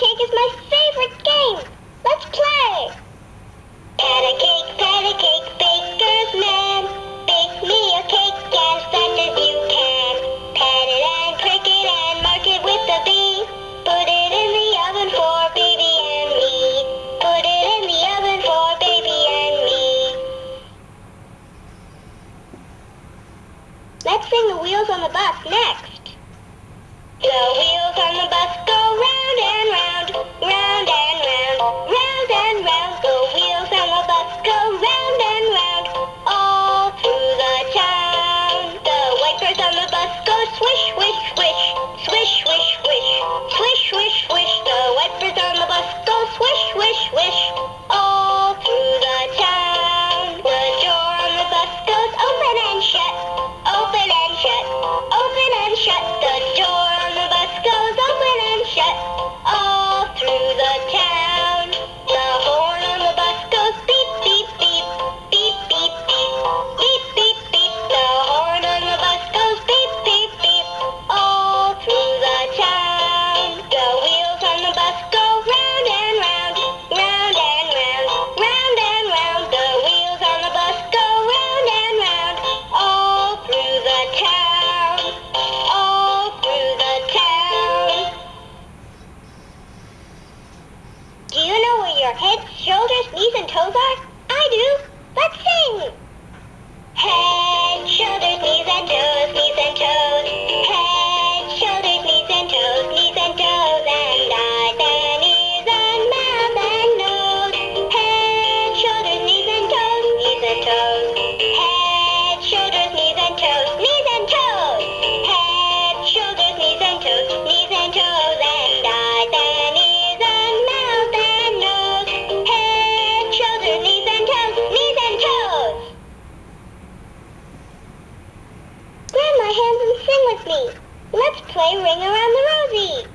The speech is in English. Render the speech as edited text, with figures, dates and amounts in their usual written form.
cake is my favorite game. Let's play. Pat a cake, baker's man. Bake me a cake as fast as you can. Pat it and prick it and mark it with a B. Put it in the oven for baby and me. Put it in the oven for baby and me. Let's sing the wheels on the bus next. The wheels on the bus go round and round, round and round, round and round. The wheels on the bus go round and round, all through the town. The wipers on the bus go swish, swish, swish, swish, swish, swish, swish, swish, swish. The wipers on the bus go swish, swish, swish, all through the town. The door on the bus goes open and shut, open and shut, open and shut. The door on the bus goes open and shut, all through the town. The horn on the bus goes beep, beep, beep, beep, beep, beep, beep, beep, beep. The horn on the bus goes beep, beep, beep, all through the town. The wheels on the bus go round and round, round and round, round and round. The wheels on the bus go round and round, all through the town, all through the town. Do you know where your head, shoulders, knees, and toes are? I do. Let's sing. Head, shoulders, knees, and toes, knees and toes. Head, shoulders, knees, and toes, knees and toes. And eyes and ears and mouth and nose. Head, shoulders, knees, and toes, knees and toes. Head, shoulders, knees, and toes, knees and toes. Head, shoulders, knees, and toes, knees and toes. And eyes and ears and mouth and nose. Head, shoulders, knees, and toes, knees and toes. Grab my hands and sing with me. Let's play Ring Around the Rosie.